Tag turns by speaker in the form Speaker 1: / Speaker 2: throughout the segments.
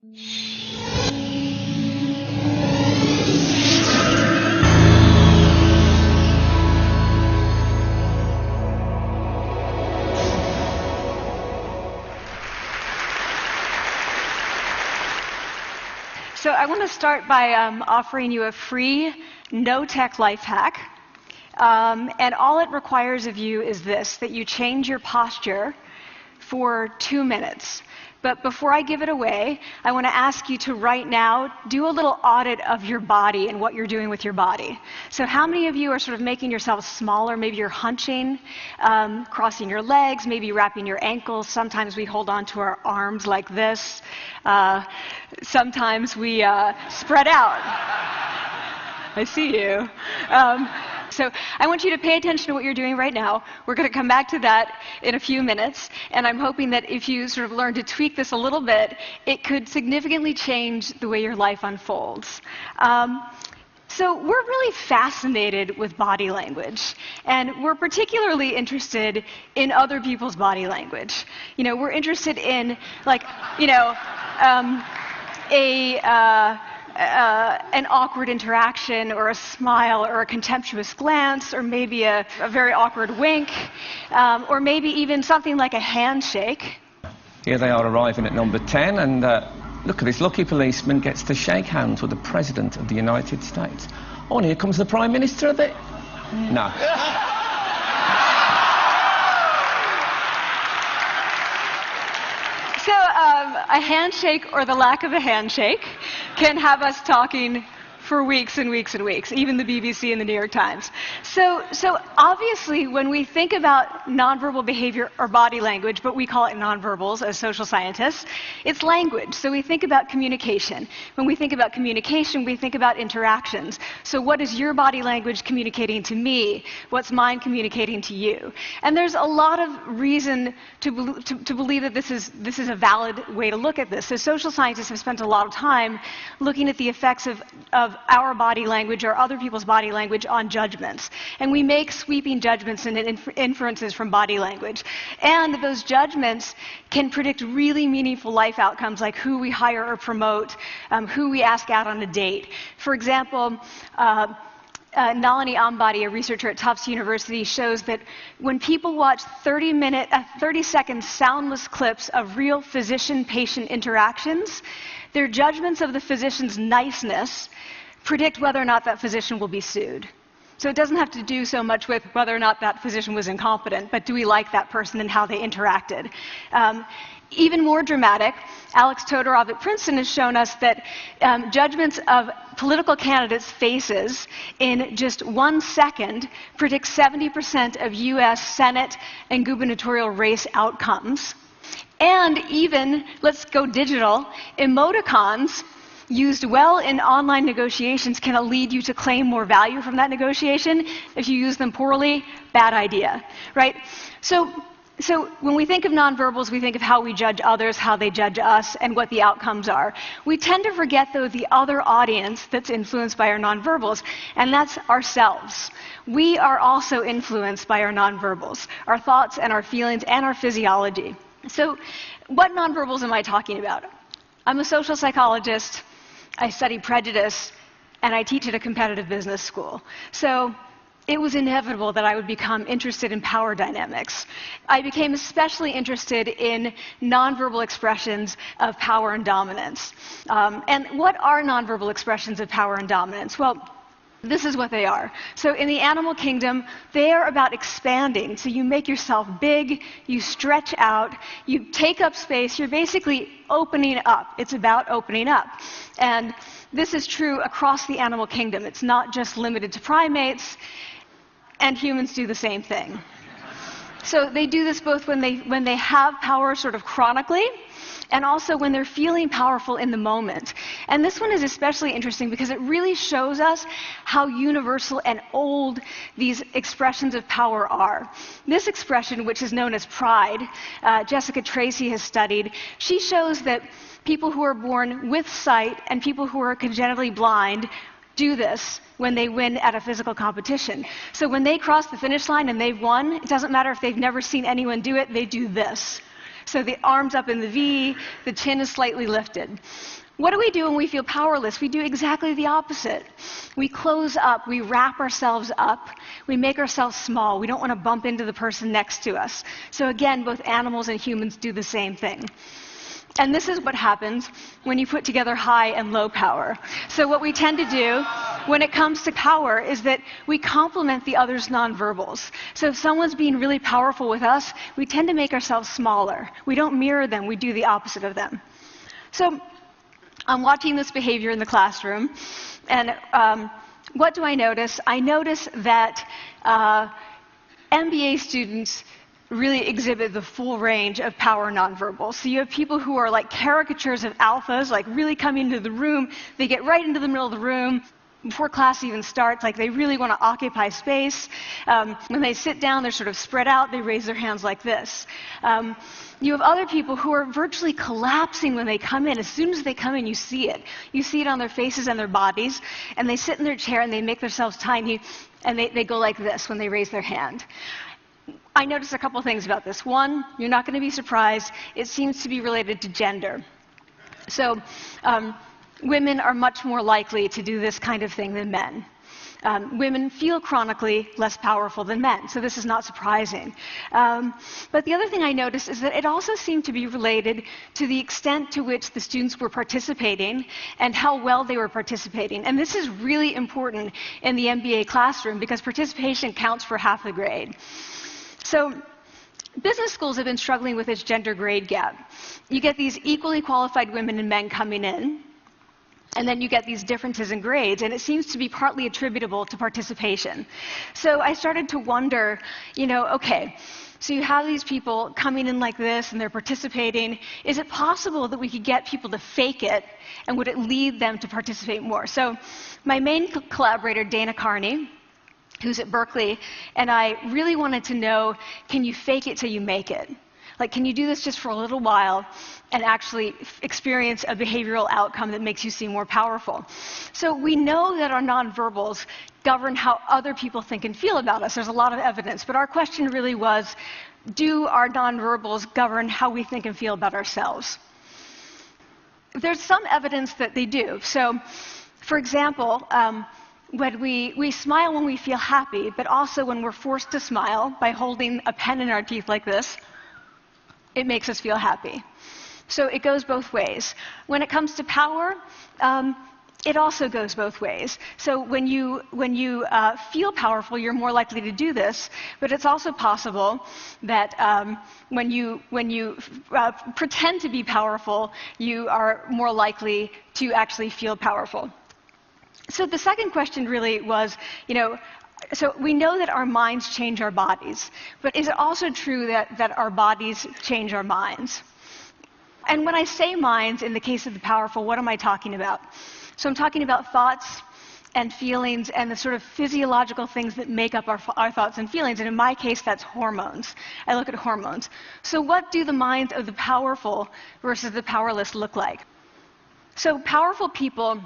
Speaker 1: So I want to start by offering you a free, no-tech life hack. And all it requires of you is this, that you change your posture for 2 minutes. But before I give it away, I want to ask you to right now do a little audit of your body and what you're doing with your body. So how many of you are sort of making yourselves smaller? Maybe you're hunching, crossing your legs, maybe wrapping your ankles. Sometimes we hold on to our arms like this. Sometimes we spread out. I see you. So I want you to pay attention to what you're doing right now. We're going to come back to that in a few minutes, and I'm hoping that if you sort of learn to tweak this a little bit, it could significantly change the way your life unfolds. So we're really fascinated with body language, and we're particularly interested in other people's body language. You know, we're interested in, like, you know, an awkward interaction, or a smile, or a contemptuous glance, or maybe a very awkward wink, or maybe even something like a handshake.
Speaker 2: Here they are arriving at number 10, and look at this lucky policeman gets to shake hands with the President of the United States. Oh, and here comes the Prime Minister of it. No.
Speaker 1: So a handshake, or the lack of a handshake, can have us talking for weeks and weeks and weeks, even the BBC and the New York Times. So obviously, when we think about nonverbal behavior or body language, but we call it nonverbals as social scientists, it's language. So we think about communication. When we think about communication, we think about interactions. So what is your body language communicating to me? What's mine communicating to you? And there's a lot of reason to believe that this is a valid way to look at this. So social scientists have spent a lot of time looking at the effects of our body language or other people's body language on judgments. And we make sweeping judgments and inferences from body language. And those judgments can predict really meaningful life outcomes, like who we hire or promote, who we ask out on a date. For example, Nalini Ambady, a researcher at Tufts University, shows that when people watch 30-second soundless clips of real physician-patient interactions, their judgments of the physician's niceness predict whether or not that physician will be sued. So it doesn't have to do so much with whether or not that physician was incompetent, but do we like that person and how they interacted? Even more dramatic, Alex Todorov at Princeton has shown us that judgments of political candidates' faces in just 1 second predict 70% of US Senate and gubernatorial race outcomes. And even, let's go digital, emoticons used well in online negotiations can lead you to claim more value from that negotiation. If you use them poorly, bad idea, right? So when we think of nonverbals, we think of how we judge others, how they judge us, and what the outcomes are. We tend to forget, though, the other audience that's influenced by our nonverbals, and that's ourselves. We are also influenced by our nonverbals, our thoughts and our feelings and our physiology. So what nonverbals am I talking about? I'm a social psychologist, I study prejudice, and I teach at a competitive business school. So it was inevitable that I would become interested in power dynamics. I became especially interested in nonverbal expressions of power and dominance. And what are nonverbal expressions of power and dominance? Well, this is what they are. So in the animal kingdom, they are about expanding. So you make yourself big, you stretch out, you take up space, you're basically opening up. It's about opening up. And this is true across the animal kingdom. It's not just limited to primates, and humans do the same thing. So they do this both when they have power sort of chronically, and also when they're feeling powerful in the moment. And this one is especially interesting because it really shows us how universal and old these expressions of power are. This expression, which is known as pride, Jessica Tracy has studied, she shows that people who are born with sight and people who are congenitally blind do this when they win at a physical competition. So when they cross the finish line and they've won, it doesn't matter if they've never seen anyone do it, they do this. So the arms up in the V, the chin is slightly lifted. What do we do when we feel powerless? We do exactly the opposite. We close up, we wrap ourselves up, we make ourselves small. We don't want to bump into the person next to us. So again, both animals and humans do the same thing. And this is what happens when you put together high and low power. So what we tend to do when it comes to power is that we complement the other's nonverbals. So if someone's being really powerful with us, we tend to make ourselves smaller. We don't mirror them, we do the opposite of them. So I'm watching this behavior in the classroom, and what do I notice? I notice that MBA students really exhibit the full range of power nonverbals. So you have people who are like caricatures of alphas, like really come into the room, they get right into the middle of the room before class even starts, like they really want to occupy space. When they sit down, they're sort of spread out, they raise their hands like this. You have other people who are virtually collapsing when they come in. As soon as they come in, you see it. You see it on their faces and their bodies, and they sit in their chair and they make themselves tiny, and they go like this when they raise their hand. I noticed a couple things about this. One, you're not going to be surprised, it seems to be related to gender. So women are much more likely to do this kind of thing than men. Women feel chronically less powerful than men, so this is not surprising. But the other thing I noticed is that it also seemed to be related to the extent to which the students were participating and how well they were participating. And this is really important in the MBA classroom because participation counts for half the grade. So business schools have been struggling with its gender grade gap. You get these equally qualified women and men coming in, and then you get these differences in grades, and it seems to be partly attributable to participation. So I started to wonder, okay, so you have these people coming in like this, and they're participating. Is it possible that we could get people to fake it, and would it lead them to participate more? So my main collaborator, Dana Carney, who's at Berkeley, and I really wanted to know, can you fake it till you make it? Like, can you do this just for a little while and actually experience a behavioral outcome that makes you seem more powerful? So we know that our nonverbals govern how other people think and feel about us. There's a lot of evidence, but our question really was, do our nonverbals govern how we think and feel about ourselves? There's some evidence that they do. So, for example, when we smile when we feel happy, but also when we're forced to smile by holding a pen in our teeth like this, it makes us feel happy. So it goes both ways. When it comes to power, it also goes both ways. So when you feel powerful, you're more likely to do this, but it's also possible that when you pretend to be powerful, you are more likely to actually feel powerful. So the second question really was, so we know that our minds change our bodies, but is it also true that our bodies change our minds? And when I say minds, in the case of the powerful, what am I talking about? So I'm talking about thoughts and feelings and the sort of physiological things that make up our thoughts and feelings. And in my case, that's hormones. I look at hormones. So what do the minds of the powerful versus the powerless look like? So powerful people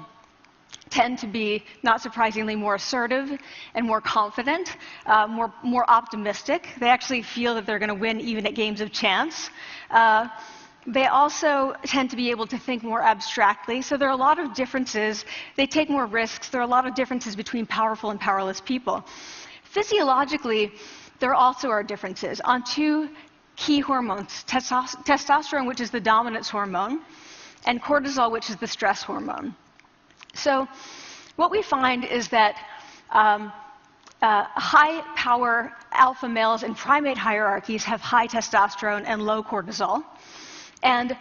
Speaker 1: tend to be, not surprisingly, more assertive and more confident, more optimistic. They actually feel that they're going to win even at games of chance. They also tend to be able to think more abstractly. So there are a lot of differences. They take more risks. There are a lot of differences between powerful and powerless people. Physiologically, there also are differences on two key hormones, testosterone, which is the dominance hormone, and cortisol, which is the stress hormone. So what we find is that high-power alpha males in primate hierarchies have high testosterone and low cortisol. And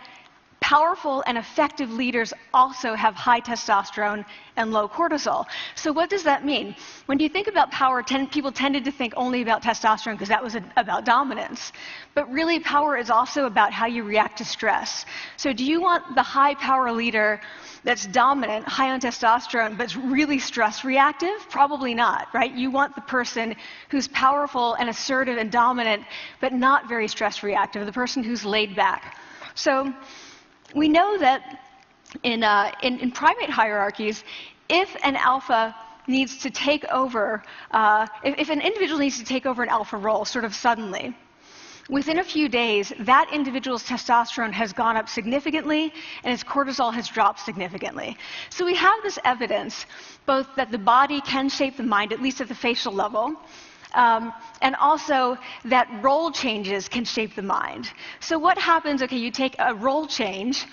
Speaker 1: powerful and effective leaders also have high testosterone and low cortisol. So what does that mean? When you think about power, people tended to think only about testosterone because that was about dominance. But really, power is also about how you react to stress. So do you want the high-power leader that's dominant, high on testosterone, but really stress reactive? Probably not, right? You want the person who's powerful and assertive and dominant, but not very stress reactive, the person who's laid back. So we know that in primate hierarchies, if an alpha needs to take over, if an individual needs to take over an alpha role sort of suddenly, within a few days, that individual's testosterone has gone up significantly and his cortisol has dropped significantly. So we have this evidence, both that the body can shape the mind, at least at the facial level, and also that role changes can shape the mind. So what happens, okay, you take a role change,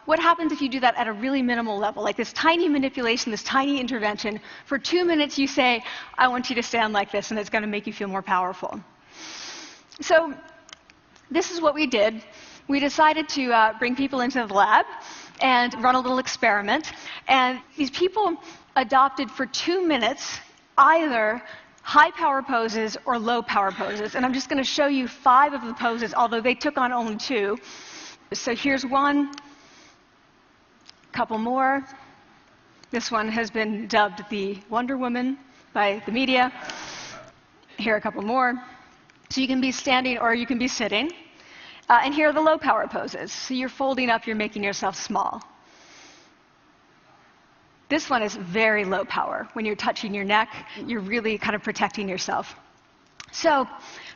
Speaker 1: what happens if you do that at a really minimal level, like this tiny manipulation, this tiny intervention? For 2 minutes you say, I want you to stand like this, and it's going to make you feel more powerful. So this is what we did. We decided to bring people into the lab and run a little experiment. And these people adopted for 2 minutes either high power poses or low power poses. And I'm just going to show you 5 of the poses, although they took on only 2. So here's one, a couple more. This one has been dubbed the Wonder Woman by the media. Here are a couple more. So you can be standing or you can be sitting. And here are the low power poses. So you're folding up, you're making yourself small. This one is very low power. When you're touching your neck, you're really kind of protecting yourself. So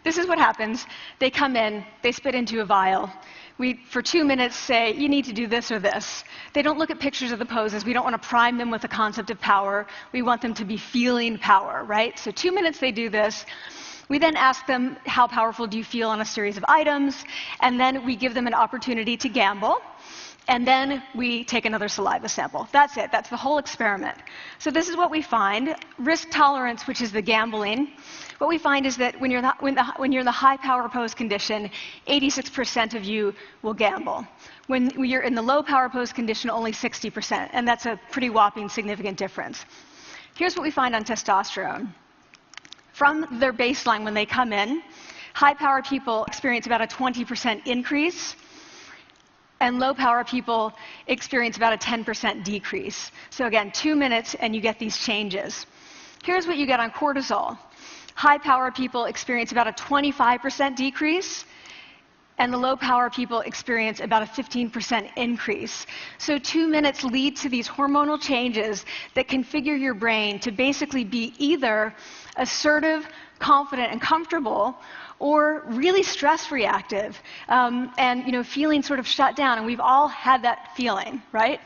Speaker 1: this is what happens. They come in, they spit into a vial. We, for 2 minutes, say, you need to do this or this. They don't look at pictures of the poses. We don't want to prime them with the concept of power. We want them to be feeling power, right? So 2 minutes they do this. We then ask them, how powerful do you feel on a series of items? And then we give them an opportunity to gamble. And then we take another saliva sample. That's it. That's the whole experiment. So this is what we find. Risk tolerance, which is the gambling. What we find is that when you're in the high power pose condition, 86% of you will gamble. When you're in the low power pose condition, only 60%. And that's a pretty whopping significant difference. Here's what we find on testosterone. From their baseline when they come in, high power people experience about a 20% increase. And low-power people experience about a 10% decrease. So again, 2 minutes and you get these changes. Here's what you get on cortisol. High-power people experience about a 25% decrease, and the low-power people experience about a 15% increase. So 2 minutes lead to these hormonal changes that configure your brain to basically be either assertive, confident, and comfortable, or really stress reactive, and feeling sort of shut down. And we've all had that feeling, right?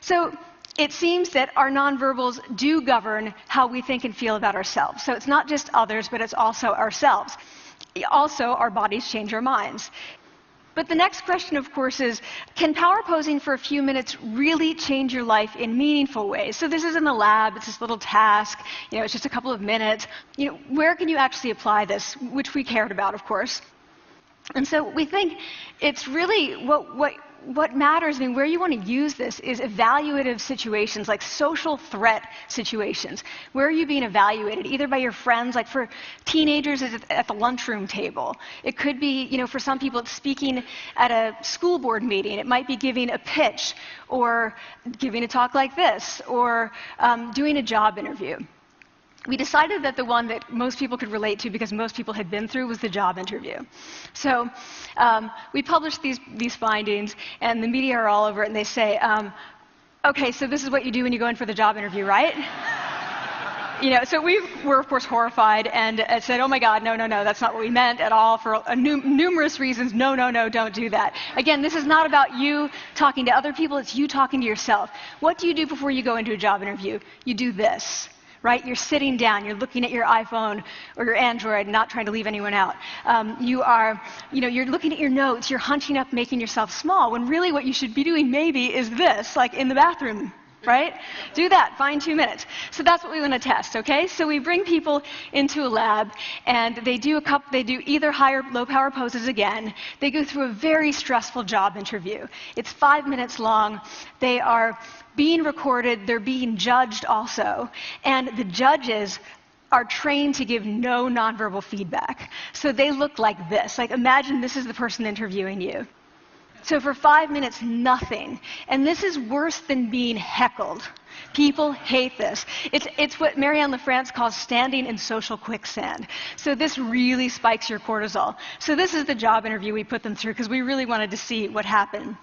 Speaker 1: So it seems that our nonverbals do govern how we think and feel about ourselves. So it's not just others, but it's also ourselves. Also, our bodies change our minds. But the next question, of course, is, can power posing for a few minutes really change your life in meaningful ways? So this is in the lab, it's this little task, it's just a couple of minutes. Where can you actually apply this, which we cared about, of course. And so we think it's really what matters, where you want to use this is evaluative situations, like social threat situations. Where are you being evaluated? Either by your friends, like for teenagers, it's at the lunchroom table. It could be, for some people, it's speaking at a school board meeting. It might be giving a pitch, or giving a talk like this, or doing a job interview. We decided that the one that most people could relate to, because most people had been through, was the job interview. So we published these findings, and the media are all over it, and they say, okay, so this is what you do when you go in for the job interview, right? So we were, of course, horrified, and said, oh my God, no, that's not what we meant at all, for numerous reasons. No, don't do that. Again, this is not about you talking to other people, it's you talking to yourself. What do you do before you go into a job interview? You do this. Right? You're sitting down, you're looking at your iPhone or your Android, not trying to leave anyone out. You're looking at your notes, you're hunching up, making yourself small, when really what you should be doing maybe is this, like in the bathroom, right? Do that, find 2 minutes. So that's what we want to test, okay? So we bring people into a lab, and they do either high or low power poses again. They go through a very stressful job interview. It's 5 minutes long. They are being recorded, they're being judged also, and the judges are trained to give no nonverbal feedback. So they look like this. Like, imagine this is the person interviewing you. So for 5 minutes, nothing. And this is worse than being heckled. People hate this. It's what Marianne LaFrance calls standing in social quicksand. So this really spikes your cortisol. So this is the job interview we put them through, because we really wanted to see what happened.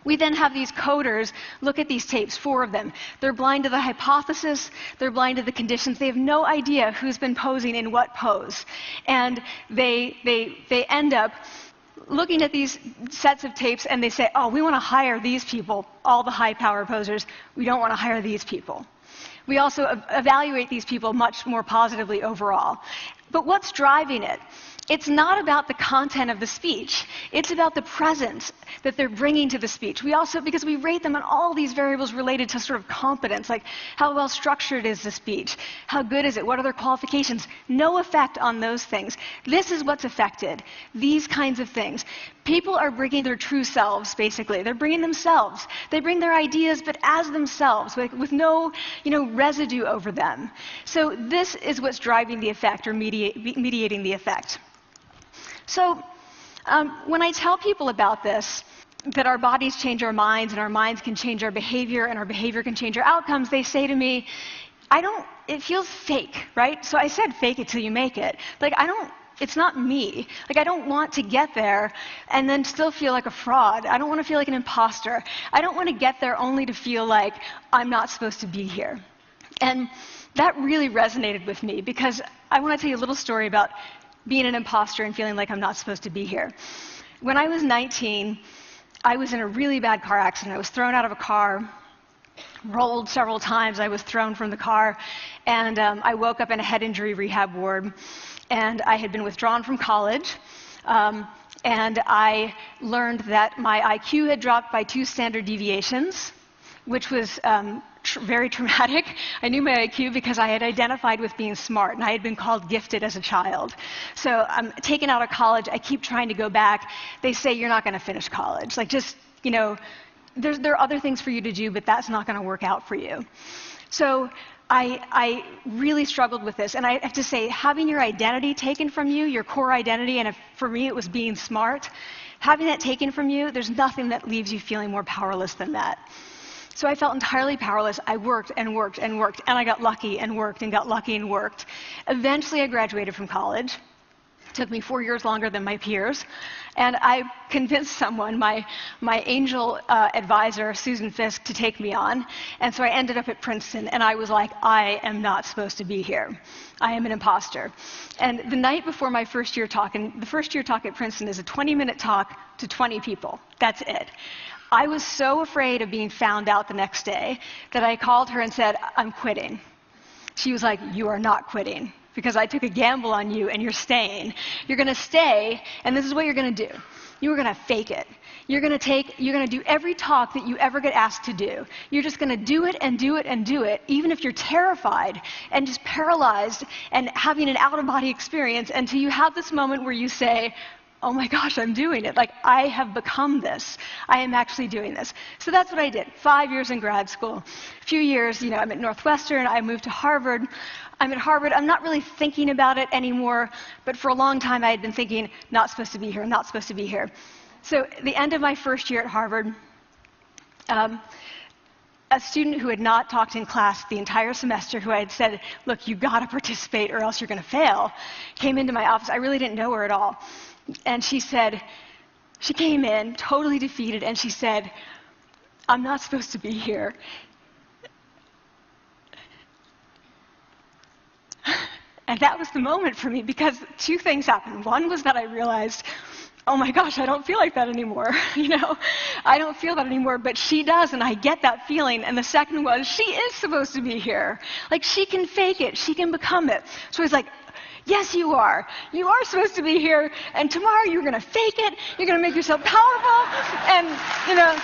Speaker 1: We then have these coders look at these tapes, 4 of them. They're blind to the hypothesis, they're blind to the conditions. They have no idea who's been posing in what pose. And they end up looking at these sets of tapes and they say, oh, we want to hire these people, all the high power posers. We don't want to hire these people. We also evaluate these people much more positively overall. But what's driving it? It's not about the content of the speech. It's about the presence that they're bringing to the speech. We also, because we rate them on all these variables related to sort of competence, like how well structured is the speech? How good is it? What are their qualifications? No effect on those things. This is what's affected. These kinds of things. People are bringing their true selves, basically. They're bringing themselves. They bring their ideas, but as themselves, with no, residue over them. So this is what's driving the effect or mediating the effect. So when I tell people about this, that our bodies change our minds and our minds can change our behavior and our behavior can change our outcomes, they say to me, it feels fake, right? So I said fake it till you make it. It's not me. I don't want to get there and then still feel like a fraud. I don't want to feel like an imposter. I don't want to get there only to feel like I'm not supposed to be here. And that really resonated with me because I want to tell you a little story about being an imposter and feeling like I'm not supposed to be here. When I was 19, I was in a really bad car accident. I was thrown out of a car, rolled several times. I was thrown from the car, and I woke up in a head injury rehab ward. And I had been withdrawn from college, and I learned that my IQ had dropped by 2 standard deviations, which was very traumatic. I knew my IQ because I had identified with being smart, and I had been called gifted as a child. So I'm taken out of college. I keep trying to go back. They say, you're not going to finish college. There are other things for you to do, but that's not going to work out for you. So I really struggled with this. And I have to say, having your identity taken from you, your core identity, and for me it was being smart, having that taken from you, there's nothing that leaves you feeling more powerless than that. So I felt entirely powerless. I worked and worked and worked, and I got lucky and worked and got lucky and worked. Eventually I graduated from college. It took me 4 years longer than my peers. And I convinced someone, my angel advisor, Susan Fisk, to take me on. And so I ended up at Princeton, and I was like, I am not supposed to be here. I am an imposter. And the night before my first year talk, and the first year talk at Princeton is a 20-minute talk to 20 people. That's it. I was so afraid of being found out the next day that I called her and said, I'm quitting. She was like, you are not quitting, because I took a gamble on you and you're staying. You're going to stay, and this is what you're going to do. You are going to fake it. You're going to do every talk that you ever get asked to do. You're just going to do it and do it and do it, even if you're terrified and just paralyzed and having an out-of-body experience until you have this moment where you say, oh my gosh, I'm doing it. I have become this. I am actually doing this. So that's what I did. 5 years in grad school. A few years, I'm at Northwestern. I moved to Harvard. I'm at Harvard. I'm not really thinking about it anymore, but for a long time I had been thinking, not supposed to be here, not supposed to be here. So at the end of my first year at Harvard, a student who had not talked in class the entire semester, who I had said, look, you've got to participate or else you're going to fail, came into my office. I really didn't know her at all. And she came in totally defeated, and she said, I'm not supposed to be here. And that was the moment for me, because 2 things happened. One was that I realized, oh my gosh, I don't feel like that anymore. I don't feel that anymore, but she does, and I get that feeling. And the second was, she is supposed to be here. She can fake it. She can become it. So I was like, yes, you are. You are supposed to be here, and tomorrow you're going to fake it. You're going to make yourself powerful, and, you're going to...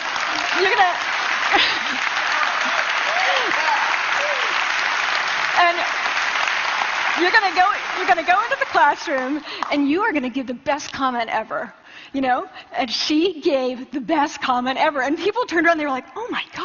Speaker 1: and you're going to go into the classroom, and you are going to give the best comment ever, And she gave the best comment ever. And people turned around, and they were like, oh my God.